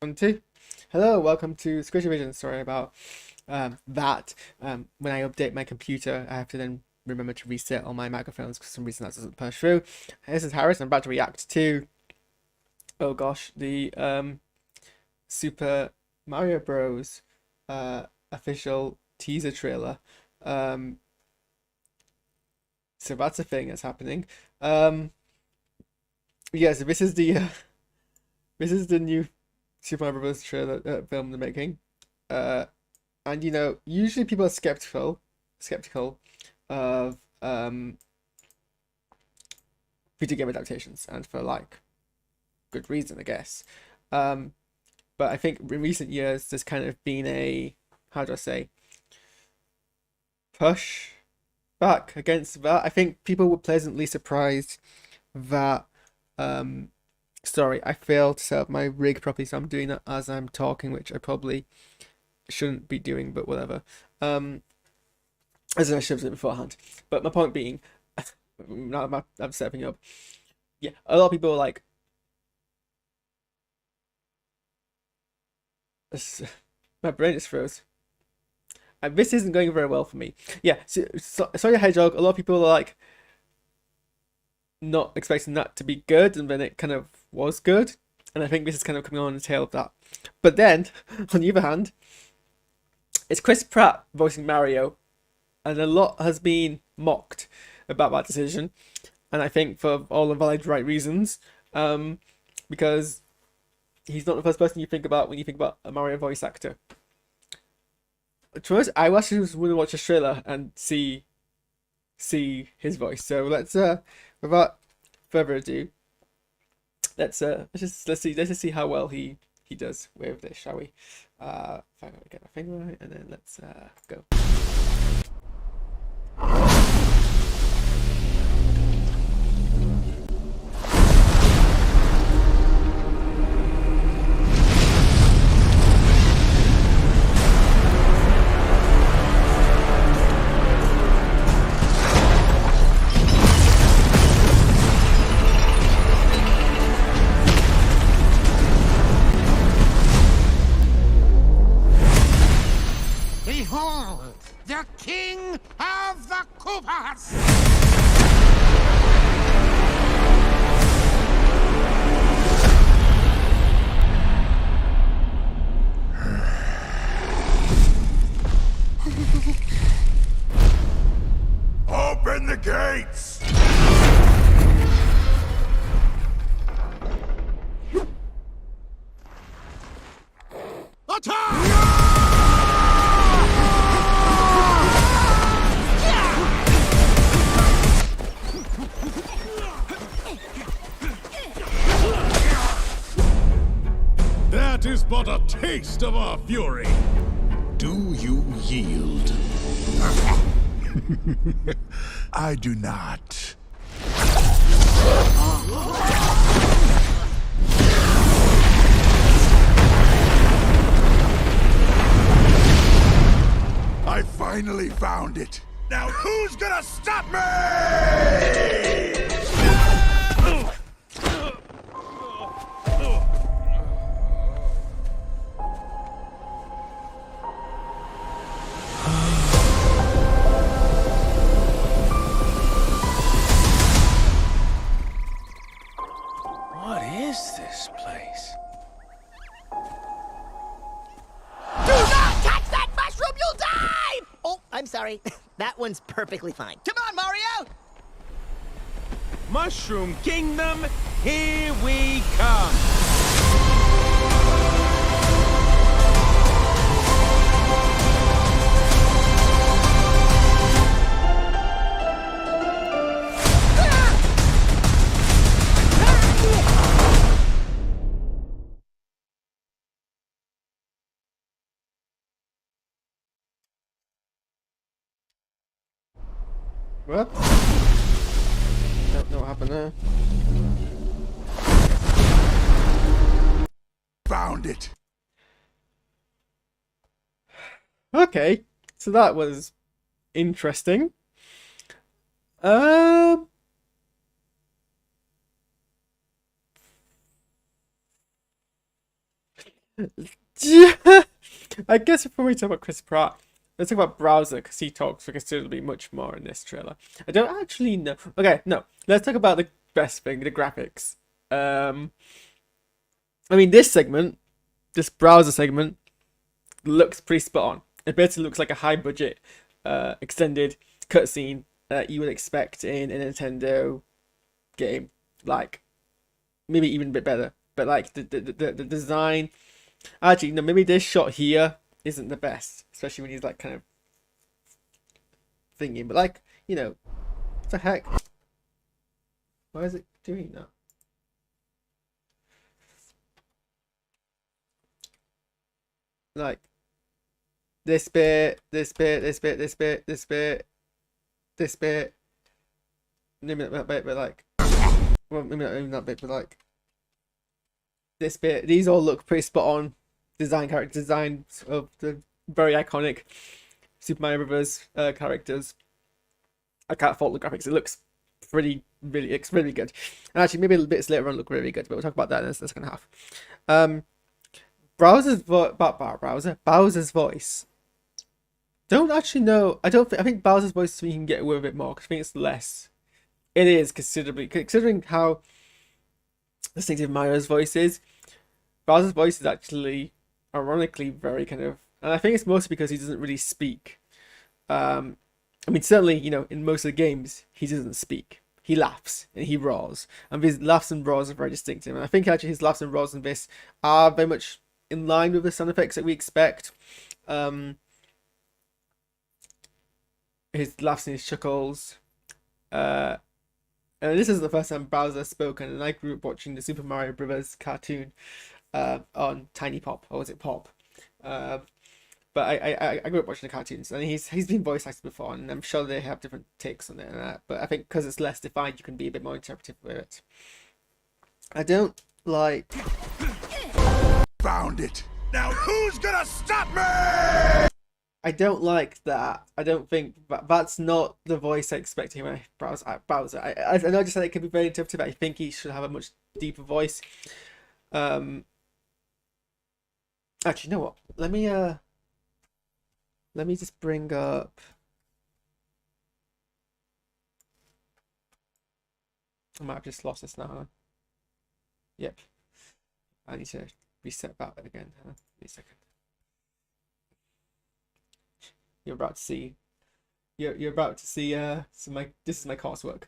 One, two. Hello, welcome to SquishiVision. Sorry about that. When I update my computer, I have to then remember to reset all my microphones because for some reason that doesn't push through. This is Harris. I'm about to react to, oh gosh, the Super Mario Bros. Official teaser trailer. Um, so that's a thing that's happening. Yeah, so this is the new Super Mario Bros. Trailer film they're making. Uh, and usually people are skeptical of video game adaptations, and for like good reason, I guess. Um, but I think in recent years there's kind of been a, how do I say, push back against that. I think people were pleasantly surprised that sorry, I failed to set up my rig properly, so I'm doing that as I'm talking, which I probably shouldn't be doing, but whatever. As I should have done beforehand. But my point being, now I'm stepping up. Yeah, a lot of people are like, my brain is froze. And this isn't going very well for me. Yeah, so Sonic the Hedgehog, a lot of people are like not expecting that to be good, and then it kind of was good. And I think this is kind of coming on the tail of that. But then, on the other hand, it's Chris Pratt voicing Mario, and a lot has been mocked about that decision, and I think for all the valid right reasons, because he's not the first person you think about when you think about a Mario voice actor. To us, I actually just want to watch a trailer and see his voice. So without further ado, let's just see how well he does with this, shall we? If I get my finger right, and then let's go. Behold, the king of the Koopas! Open the gates! Attack! That is but a taste of our fury. Do you yield? I do not. I finally found it. Now who's gonna stop me? What is this place? Do not touch that mushroom, you'll die! Oh, I'm sorry. That one's perfectly fine. Come on, Mario! Mushroom Kingdom, here we come! What? Don't know what happened there. Found it. Okay, so that was interesting. Um, I guess before we talk about Chris Pratt, let's talk about Browser, because he talks considerably much more in this trailer. I don't actually know. Okay, no. Let's talk about the best thing, the graphics. I mean, this Browser segment, looks pretty spot on. It basically looks like a high budget, extended cutscene that you would expect in a Nintendo game. Like, maybe even a bit better. But like the design, actually no, maybe this shot here isn't the best, especially when he's like kind of thinking. But like, you know, what the heck? Why is it doing that? Like this bit, this bit, this bit, this bit, this bit, this bit. Maybe not that bit, but like, well, maybe not even that bit, but like this bit. These all look pretty spot on. Character designs of the very iconic Super Mario Brothers characters. I can't fault the graphics. It looks it's really good. And actually, maybe a little bit later on look really good, but we'll talk about that in the second half. Bowser's voice. Don't actually know. I think Bowser's voice we can get away with it more because I think it's less. It is considering how distinctive Mario's voice is. Bowser's voice is actually ironically very kind of, and I think it's mostly because he doesn't really speak. I mean, certainly, you know, in most of the games he doesn't speak. He laughs and he roars, and his laughs and roars are very distinctive. And I think actually his laughs and roars in this are very much in line with the sound effects that we expect. His laughs and his chuckles. And this is the first time Bowser has spoken, and I grew up watching the Super Mario Brothers cartoon on Tiny Pop, or was it Pop? But I grew up watching the cartoons, and he's been voice acted before, and I'm sure they have different takes on it. But I think because it's less defined, you can be a bit more interpretive with it. I don't like. Found it. Now who's gonna stop me? I don't like that. I don't think that's not the voice I expect him to Bowser. I know I just said it could be very interpretive, but I think he should have a much deeper voice. Actually, you know what? Let me just bring up. I might have just lost this now. Huh? Yep. I need to reset that again. Huh? Wait a second. You're about to see. You're about to see. This is my coursework.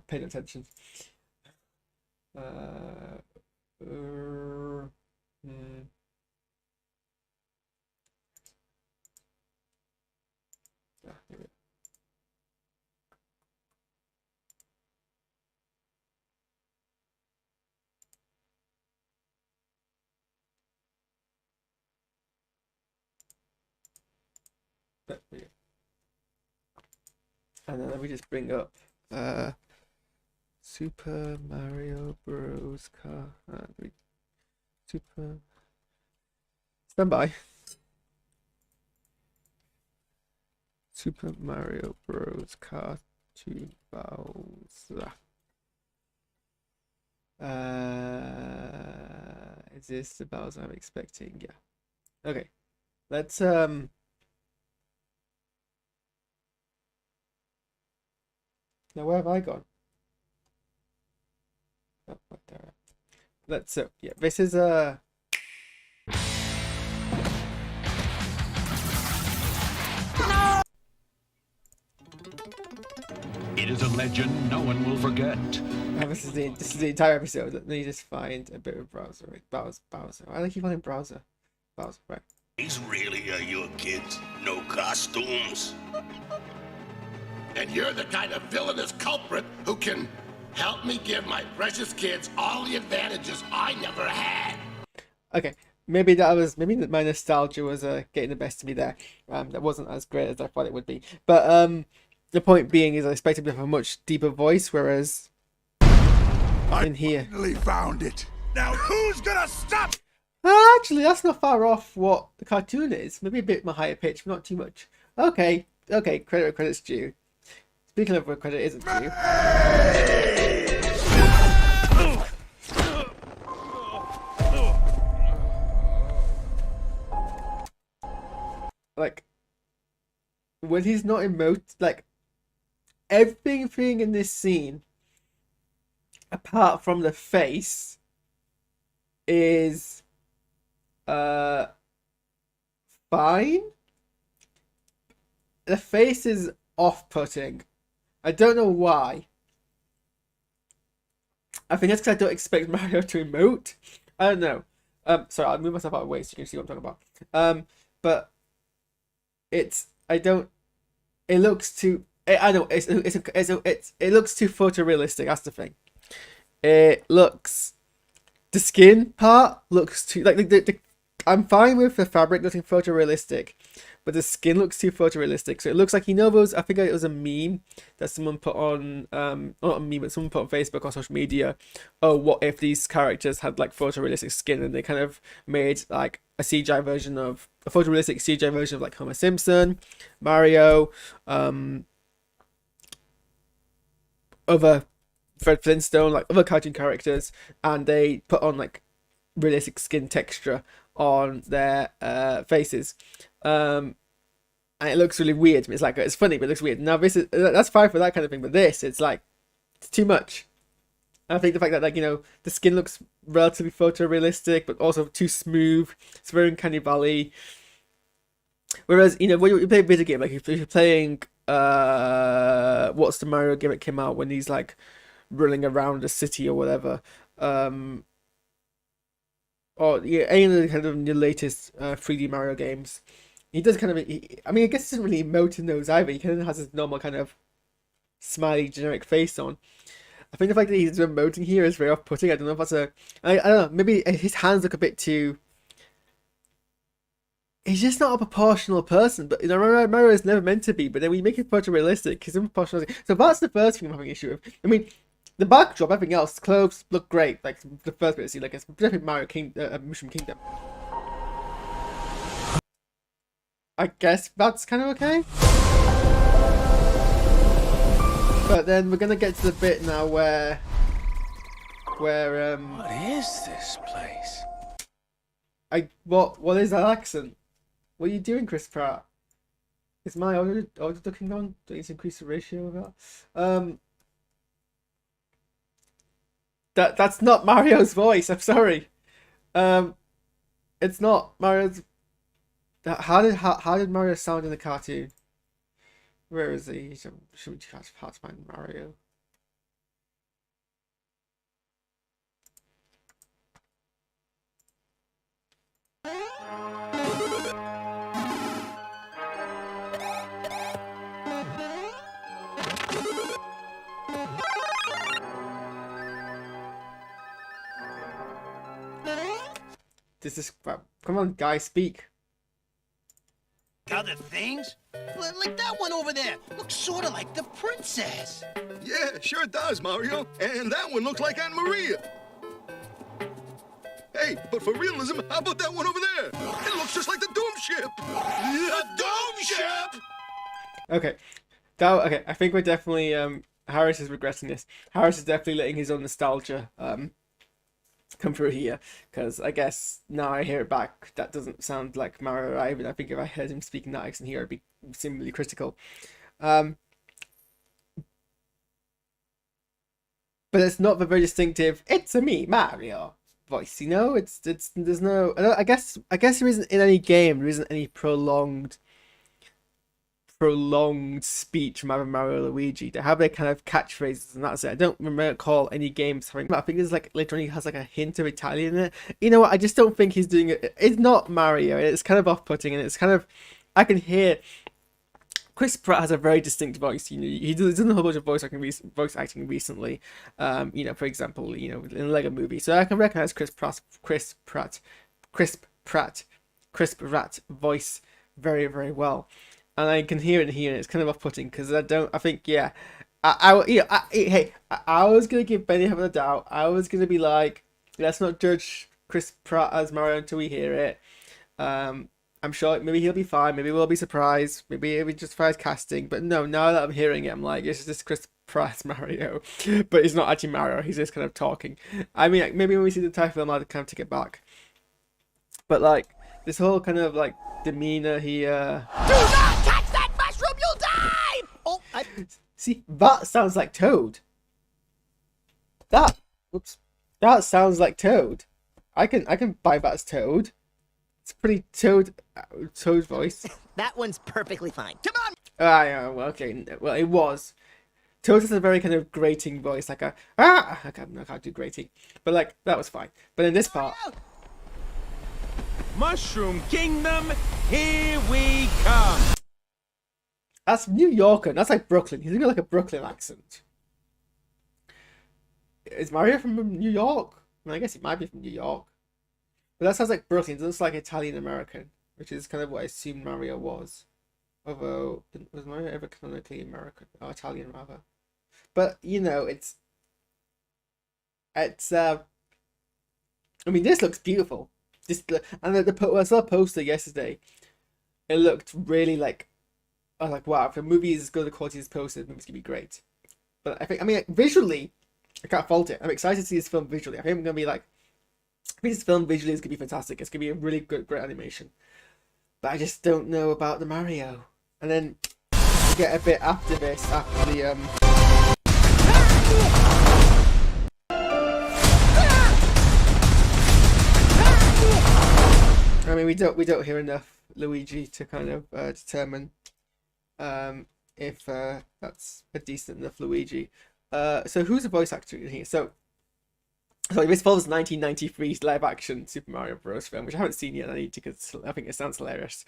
Pay attention. Here we go. There we go. And then let me just bring up Super Mario Bros. Car. Super. Stand by. Super Mario Bros. Cartoon Bowser. Is this the Bowser I'm expecting? Yeah. Okay. Let's Now where have I gone? Oh, right there. Let's yeah. This is It is a legend no one will forget. this is the entire episode. Let me just find a bit of Browser. Right? Bowser. I keep calling Browser. Bowser. Right. These really are your kids. No costumes. And you're the kind of villainous culprit who can help me give my precious kids all the advantages I never had. Okay. Maybe my nostalgia was getting the best of me there. That wasn't as great as I thought it would be. But the point being is I expected to have a much deeper voice, whereas in here. I finally found it. Now who's gonna stop? Actually, that's not far off what the cartoon is. Maybe a bit more higher pitch, but not too much. Okay. Credit where credit's due. Speaking of where credit isn't due. like when he's not like everything in this scene, apart from the face, is fine. The face is off-putting. I don't know why. I think that's because I don't expect Mario to emote. I don't know. Sorry, I'll move myself out of the way so you can see what I'm talking about. But it's it looks too. I know it looks too photorealistic. That's the thing. The skin part looks too like I'm fine with the fabric looking photorealistic, but the skin looks too photorealistic. So it looks like, those, I think it was a meme that someone put on, not a meme, but someone put on Facebook or social media. Oh, what if these characters had like photorealistic skin, and they kind of made like a photorealistic CGI version of like Homer Simpson, Mario, other Fred Flintstone, like other cartoon characters, and they put on like realistic skin texture on their faces, and it looks really weird. It's funny, but it looks weird. Now that's fine for that kind of thing, but it's too much. And I think the fact that the skin looks relatively photorealistic, but also too smooth. It's very Uncanny Valley. Whereas when you play a video game, like if you're playing what's the Mario game that came out when he's like running around a city or whatever, or any of the kind of the latest 3D Mario games, he does kind of. I guess he doesn't really emote in those either. He kind of has his normal kind of smiley generic face on. I think the fact that he's emoting here is very off-putting. I don't know if that's I don't know. Maybe his hands look a bit too. He's just not a proportional person, but Mario is never meant to be. But then we make it photorealistic, he's unproportional. So that's the first thing I'm having an issue with. The backdrop, everything else, clothes look great. Like the first bit I see, like it's definitely Mario Mushroom Kingdom. I guess that's kind of okay. But then we're gonna get to the bit now where What is this place? what is that accent? What are you doing, Chris Pratt? Is my audio looking on? Do I need to increase the ratio of that? That's not Mario's voice. I'm sorry. It's not Mario's. How did Mario sound in the cartoon? Where is he? Should we try to find Mario? This is come on, guys, speak. Other things? Like that one over there. Looks sort of like the princess. Yeah, sure it does, Mario. And that one looks like Aunt Maria. Hey, but for realism, how about that one over there? It looks just like the Doom Ship. The Doom Ship! Okay. Okay, I think we're definitely Harris is regretting this. Harris is definitely letting his own nostalgia come through here, because I guess now I hear it back, that doesn't sound like Mario Ivan. I think if I heard him speaking that accent here, I'd be similarly critical. But it's not the very distinctive "It's a me, Mario" voice. There's no. I guess there isn't in any game. There isn't any prolonged speech from either Mario or Luigi. They have their kind of catchphrases, and that's it. I don't recall any games having. I think there's like later on he has like a hint of Italian in it. You know what? I just don't think he's doing it. It's not Mario. It's kind of off-putting, and it's kind of. I can hear. Chris Pratt has a very distinct voice. He does a whole bunch of voice acting recently. For example, in the Lego Movie. So I can recognize Chris Pratt voice very, very well. And I can hear it here, and it's kind of off-putting because I think, yeah. I was going to give benefit of the doubt. I was going to be like, let's not judge Chris Pratt as Mario until we hear it. I'm sure maybe he'll be fine. Maybe we'll be surprised. Maybe it'll be justified casting. But no, now that I'm hearing it, I'm like, it's just Chris Pratt's Mario. But he's not actually Mario. He's just kind of talking. I mean, maybe when we see the entire film, I'll kind of take it back. But like, this whole kind of like demeanor here. Do not touch that mushroom, you'll die! Oh, See, that sounds like Toad. That sounds like Toad. I can buy that as Toad. It's pretty Toad voice. that one's perfectly fine. Come on! Yeah, well, okay, well, it was. Toad has a very kind of grating voice, like I can't do grating, but like that was fine. But in this part, Mushroom Kingdom, here we come. that's New Yorker. That's like Brooklyn. He's got like a Brooklyn accent. Is Mario from New York? I mean, I guess he might be from New York, but that sounds like Brooklyn. It doesn't sound like Italian American, which is kind of what I assumed Mario was. Although, was Mario ever canonically American or Italian rather? But you know, it's. I mean, this looks beautiful. And I saw a poster yesterday. It looked really like. I was like, wow! If a movie is as good a quality as poster, the movie's gonna be great. But I mean, visually, I can't fault it. I'm excited to see this film visually. I think I'm gonna be like, I think this film visually is gonna be fantastic. It's gonna be a really great animation. But I just don't know about the Mario. And then we get a bit after this, after the I mean, we don't hear enough Luigi to kind of determine if that's a decent enough Luigi. So who's the voice actor in here? So this follows 1993's live action Super Mario Bros. Film, which I haven't seen yet. I need to, because I think it sounds hilarious.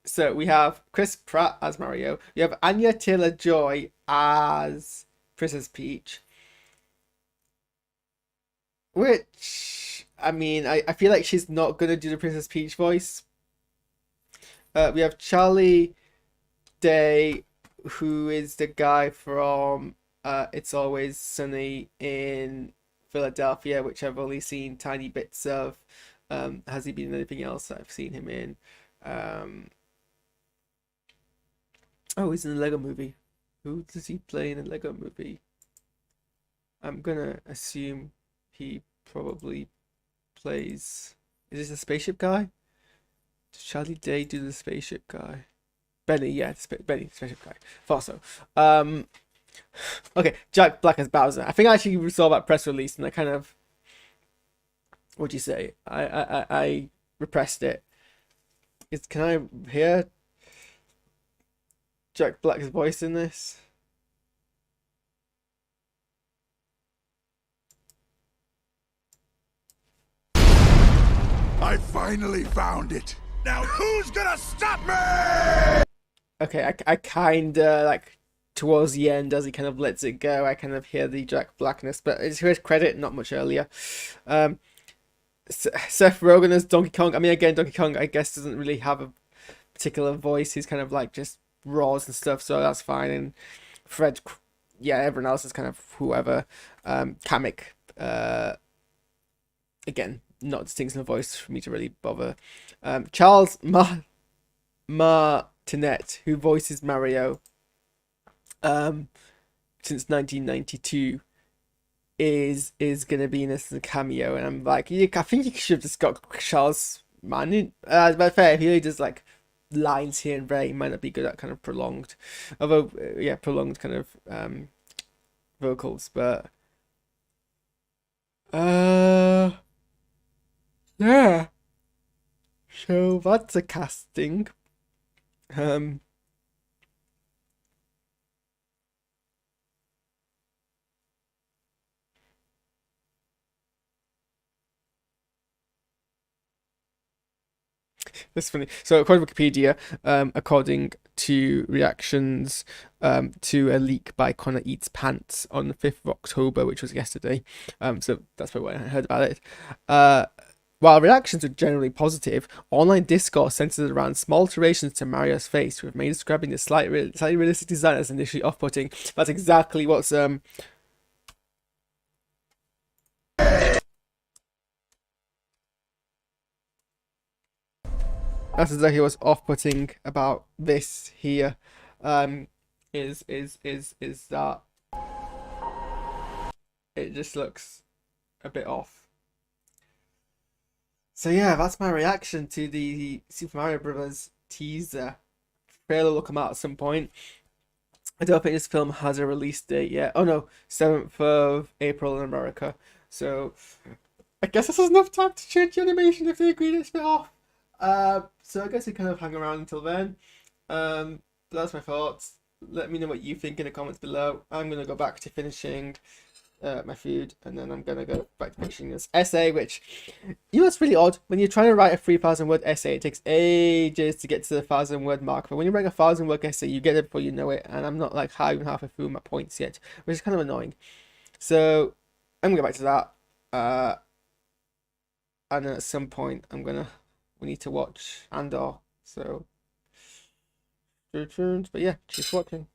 So we have Chris Pratt as Mario. We have Anya Taylor-Joy as Princess Peach. Which, I mean, I feel like she's not going to do the Princess Peach voice. We have Charlie Day, who is the guy from It's Always Sunny in Philadelphia, which I've only seen tiny bits of. Has he been in anything else that I've seen him in? Oh, he's in a Lego movie. Who does he play in a Lego movie? I'm gonna assume he probably plays... Is this a spaceship guy? Does Charlie Day do the spaceship guy? Benny, yeah, Benny, spaceship guy. Thought so. Okay, Jack Black as Bowser. I think I actually saw that press release and I kind of... What'd you say? I repressed it. Can I hear Jack Black's voice in this? I finally found it. Now who's gonna stop me? Okay, I kinda like towards the end as he kind of lets it go, I kind of hear the Jack Blackness, but it's to his credit, not much earlier. Seth Rogen as Donkey Kong. I mean, again, Donkey Kong, I guess, doesn't really have a particular voice. He's kind of like just roars and stuff, so that's fine. And Fred, yeah, everyone else is kind of whoever. Kamek, again, not distinct in a voice for me to really bother. Charles Martinet, who voices Mario since 1992, is gonna be in this as a cameo, and I'm like, I think you should have just got Charles Martinet. But fair, if he only does like lines here and there, he might not be good at kind of prolonged, although yeah, prolonged kind of vocals, but yeah. So that's a casting. That's funny. So according to Wikipedia, according to reactions to a leak by Connor Eats Pants on the 5th of October, which was yesterday, so that's probably when I heard about it. While reactions were generally positive, online discourse centered around small alterations to Mario's face, with many describing the slightly realistic design as initially off-putting. That's exactly what's that's exactly what's off-putting about this here. Is that it just looks a bit off. So yeah, that's my reaction to the Super Mario Brothers teaser. Trailer will come out at some point. I don't think this film has a release date yet. Oh no, 7th of April in America. So I guess this is enough time to change the animation if they agree to spin off. So I guess we kind of hang around until then. But that's my thoughts. Let me know what you think in the comments below. I'm gonna go back to finishing my food, and then I'm gonna go back to finishing this essay, which, you know, it's really odd when you're trying to write a 3,000 word essay. It takes ages to get to the 1,000 word mark, but when you write a 1,000 word essay, you get it before you know it. And I'm not like even halfway through my points yet, which is kind of annoying. So I'm gonna go back to that. And then at some point we need to watch Andor. So stay tuned. But yeah, keep watching.